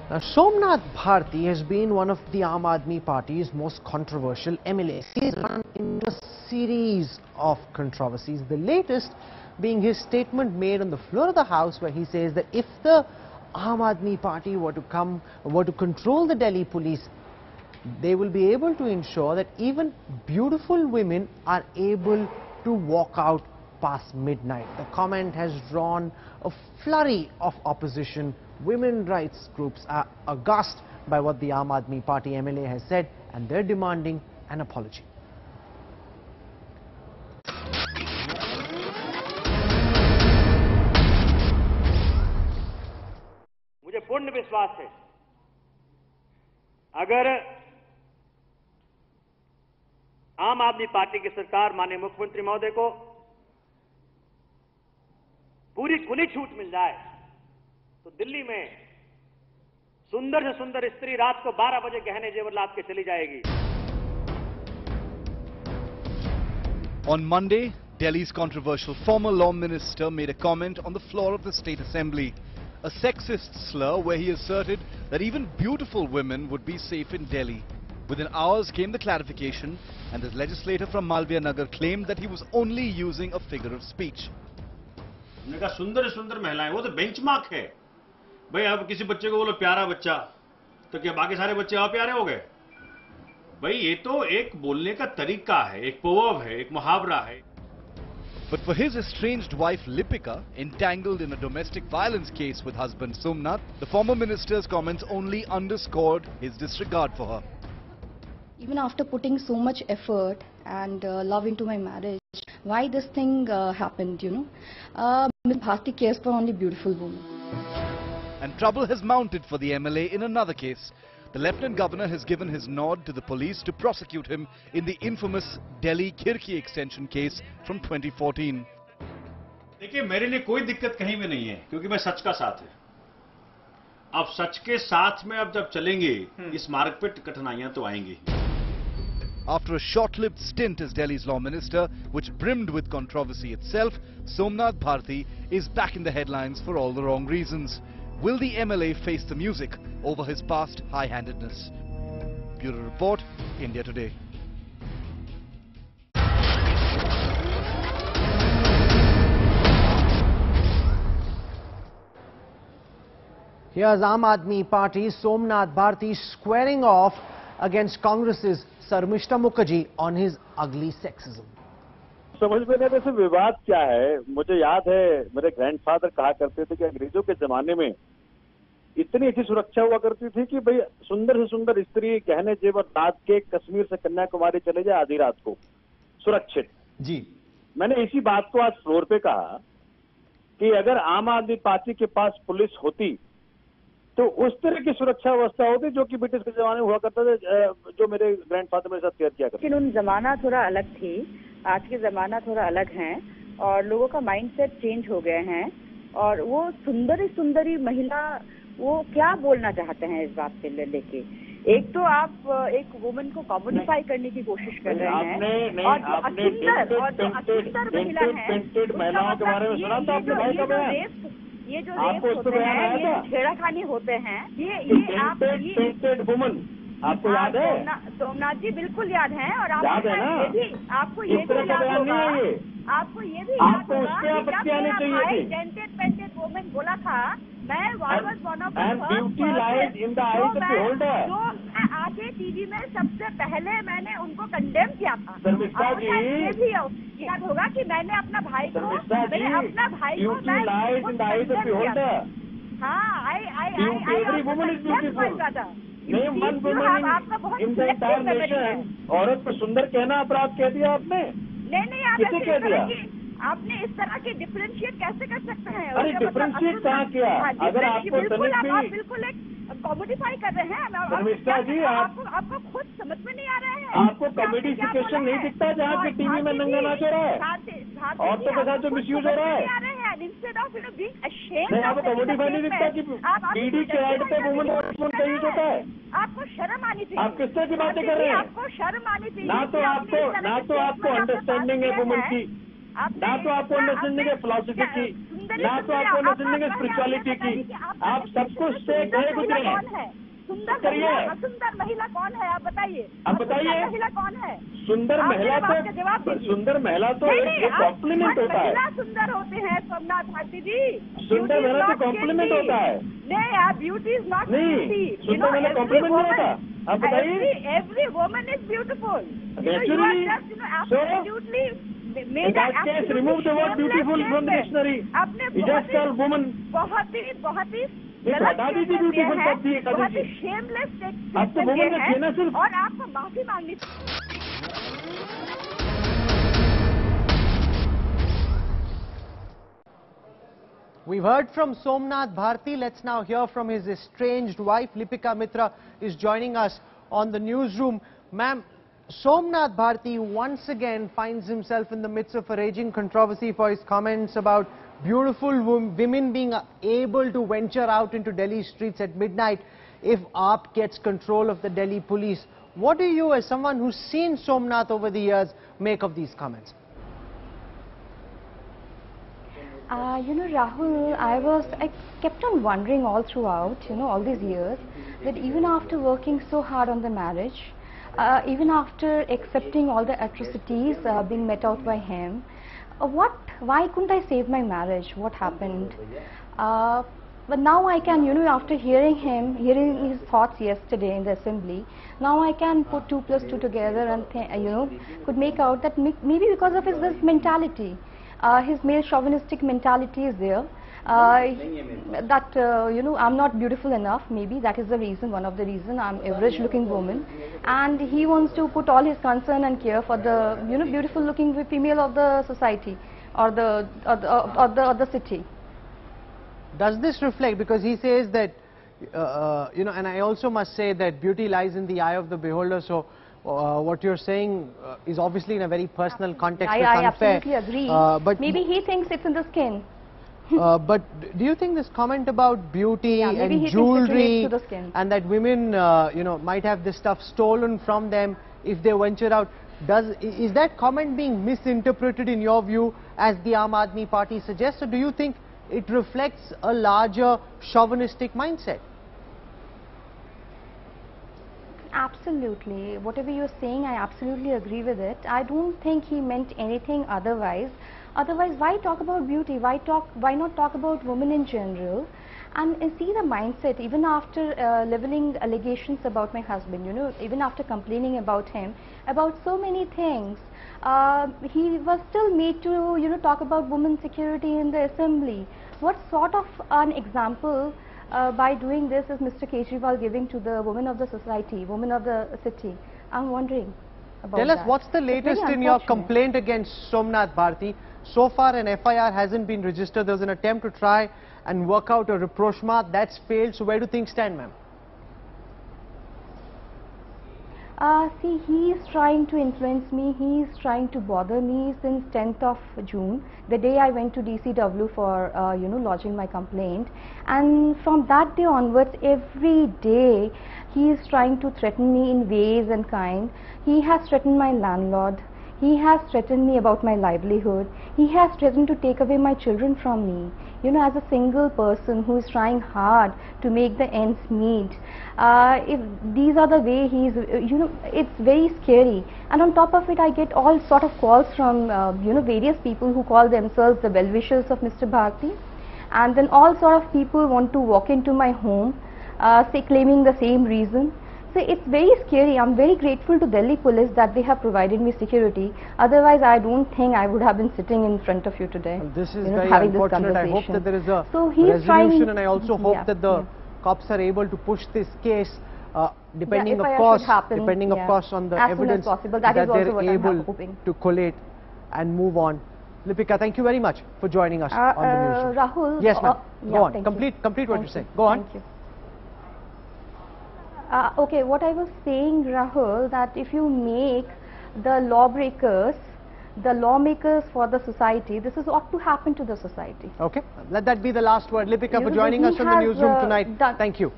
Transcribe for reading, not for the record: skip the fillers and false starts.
Now, Somnath Bharti has been one of the Aam Aadmi Party's most controversial MLAs. He's run into a series of controversies, the latest being his statement made on the floor of the House where he says that if the Aam Aadmi Party were to control the Delhi police, they will be able to ensure that even beautiful women are able to walk out past midnight. The comment has drawn a flurry of opposition. Women rights groups are aghast by what the Aam Aadmi Party MLA has said, and they're demanding an apology. मुझे पूर्ण विश्वास है अगर आम आदमी party की सरकार माननीय मुख्यमंत्री महोदय को पूरी खुली छूट मिल जाए तो दिल्ली में सुंदर से सुंदर स्त्री रात को 12 बजे गहने जेवर लाद के चली जाएगी. On Monday, Delhi's controversial former law minister made a comment on the floor of the State Assembly, a sexist slur where he asserted that even beautiful women would be safe in Delhi. Within hours came the clarification, and the legislator from Malviya Nagar claimed that he was only using a figure of speech. उन्होंने कहा सुंदर सुंदर महिलाएं, वो तो benchmark है भाई. अब किसी बच्चे को बोलो प्यारा बच्चा, तो क्या बाकी सारे बच्चे अप्यारे हो गए? भाई ये तो एक बोलने का तरीका है, एक प्रोवर्ब है, एक मुहावरा है. But for his estranged wife Lipika, entangled in a domestic violence case with husband Somnath, the former minister's comments only underscored his disregard for her. Even after putting so much effort and love into my marriage, why this thing happened, you know? Ms. Bharti cares for only beautiful women. And trouble has mounted for the MLA in another case. The Lieutenant Governor has given his nod to the police to prosecute him in the infamous Delhi Khirki extension case from 2014. देखिए मेरे लिए कोई दिक्कत कहीं भी नहीं है क्योंकि मैं सच का साथ है. अब सच के साथ में अब जब चलेंगे इस मार्ग पे कठिनाइयां तो आएंगी. After a short-lived stint as Delhi's law minister, which brimmed with controversy itself, Somnath Bharti is back in the headlines for all the wrong reasons. Will the MLA face the music over his past high-handedness? Bureau Report, India Today. Here's Aam Aadmi Party's Somnath Bharti squaring off against Congress's Sarmishta Mukherjee on his ugly sexism. समझ में नहीं वैसे विवाद क्या है. मुझे याद है मेरे ग्रैंडफादर कहा करते थे कि अंग्रेजों के जमाने में इतनी अच्छी सुरक्षा हुआ करती थी कि भाई सुंदर से सुंदर स्त्री गहने जेवर लाद के कश्मीर से कन्याकुमारी चले जाए आधी रात को सुरक्षित. जी मैंने इसी बात को आज फ्लोर पे कहा कि अगर आम आदमी पार्टी के पास पुलिस होती तो उस तरह की सुरक्षा व्यवस्था होती जो कि ब्रिटिश के जमाने में हुआ करता था, जो मेरे ग्रैंडफादर मेरे साथ शेयर किया करते. लेकिन उन जमाना थोड़ा अलग थी, आज के जमाना थोड़ा अलग है और लोगों का माइंडसेट चेंज हो गए हैं. और वो सुंदरी महिला वो क्या बोलना चाहते हैं इस बात से लेके. एक तो आप एक वुमन को कम्युनिफाई करने की कोशिश कर रहे हैं और जो असुंदर महिला है महिलाओं के बारे में सुना था आपने भाई का बयान. ये जो रेप होते हैं, ये छेड़खानी होते हैं, ये आप वुमन आपको याद है? सोमनाथ जी बिल्कुल याद है. और आपको याद है ना? आपको ये भी याद होगा, आपको ये भी याद होगा कि जब मेरा भाई डेंटेड पेंटेड वुमन बोला था, मैं वाज वन ऑफ जो आगे टीवी में सबसे पहले मैंने उनको कंडेम किया था. ये भी याद होगा कि मैंने अपना भाई को औरत को सुंदर कहना अपराध कह दिया आपने. नहीं आप कह दिया आपने इस तरह के डिफरेंशिएट कैसे कर सकते हैं? अरे डिफरेंशिएट कहाँ किया? अगर आपको बिल्कुल एक कॉमेडिफाई कर रहे हैं. शर्मिष्ठा जी आपको खुद समझ में नहीं आ रहा है. आपको कॉमेडिफिकेशन नहीं दिखता जहाँ पे टीवी में नंगा नाच हो रहा है, औरतों के साथ जो मिसयूज हो रहा है. आपको कॉमेडिफाई नहीं दिखता कि बीडी के ऐड पे वुमन का यूज होता है. आपको शर्म आनी चाहिए. आप किस तरह की बातें कर रहे हैं? आपको शर्म आनी चाहिए. ना तो आपको अंडरस्टैंडिंग है वुमन की, ना तो आपको अंडरस्टैंडिंग है फिलॉसफी की. सुंदरी ना तो आपको न सुनेंगे स्पिरिचुअलिटी की, आप सब कुछ से गए गुजरे हैं। सुंदर महिला, सुंदर महिला कौन है, आप बताइए। आप बताइए, महिला कौन है? सुंदर महिला तो, सुंदर महिला तो एक कॉम्प्लीमेंट होता है। महिला सुंदर होते हैं सोमनाथ भारती जी। सुंदर महिला तो कॉम्प्लीमेंट होता है। नहीं यार, ब्यूटी इज नॉट ब्यूटी। सुंदर महिला कॉम्प्लीमेंट नहीं होता। आप बताइए। Every woman is beautiful. Naturally, so in that case, remove the word beautiful from the dictionary. You just call woman. बहुत ही हटा दीजिए ब्यूटीफुल शब्द ही हटा दीजिए। शेमलेस अब तो वुमन का कहना सिर्फ, और आपको माफी मांगनी। We've heard from Somnath Bharti. Let's now hear from his estranged wife. Lipika Mitra is joining us on the newsroom. Ma'am, Somnath Bharti once again finds himself in the midst of a raging controversy for his comments about beautiful women being able to venture out into Delhi streets at midnight if AAP gets control of the Delhi police. What do you, as someone who's seen Somnath over the years, make of these comments? You know, Rahul, I kept on wondering all throughout, you know, all these years, that even after working so hard on the marriage, even after accepting all the atrocities being met out by him, why couldn't I save my marriage? What happened? But now I can, you know, after hearing his thoughts yesterday in the assembly, now I can put 2 plus 2 together and, you know, could make out that maybe because of his this mentality. His male chauvinistic mentality is there, that you know, I'm not beautiful enough. Maybe that is the reason, one of the reason. I'm average looking woman, and he wants to put all his concern and care for the, you know, beautiful looking female of the society or the city. Does this reflect, because he says that you know, and I also must say that beauty lies in the eye of the beholder, so what you're saying is obviously in a very personal context. I absolutely agree. But maybe he thinks it's in the skin. But do you think this comment about beauty and jewelry and that women you know, might have this stuff stolen from them if they venture out, is that comment being misinterpreted in your view as the Aam Aadmi Party suggests, or do you think it reflects a larger chauvinistic mindset? Absolutely. Whatever you're saying, I absolutely agree with it. I don't think he meant anything otherwise. Otherwise, why talk about beauty? Why not talk about women in general? And see the mindset, even after leveling allegations about my husband, you know, even after complaining about him, about so many things, he was still made to, you know, talk about women's security in the assembly. What sort of an example by doing this is Mr. Kejriwal giving to the women of the society, women of the city? I'm wondering about that. Tell us, what's the latest in your complaint against Somnath Bharti? So far an FIR hasn't been registered. There was an attempt to try and work out a rapprochement. That's failed. So where do things stand, ma'am? See, he is trying to influence me, he is trying to bother me since 10th of June, the day I went to DCW for, you know, lodging my complaint. And from that day onwards, every day, he is trying to threaten me in ways and kind. He has threatened my landlord, he has threatened me about my livelihood, he has threatened to take away my children from me. You know, as a single person who is trying hard to make the ends meet, if these are the way he is, you know, it's very scary. And on top of it, I get all sort of calls from, you know, various people who call themselves the well-wishers of Mr. Bharti. And then all sort of people want to walk into my home, say claiming the same reason. So it's very scary. I'm very grateful to Delhi police that they have provided me security. Otherwise, I don't think I would have been sitting in front of you today. Well, this is very unfortunate. I hope that there is a resolution, and I also hope that the cops are able to push this case, depending of course, on the evidence that they're able to collate and move on. Lipika, thank you very much for joining us on the news. Rahul, yes, ma'am. Go on. Complete what you're saying. Go on. Thank you. Okay, what I was saying, Rahul, that if you make the lawbreakers the lawmakers for the society, this is ought to happen to the society. Okay, let that be the last word. Lipika, for joining us on the newsroom tonight. Thank you.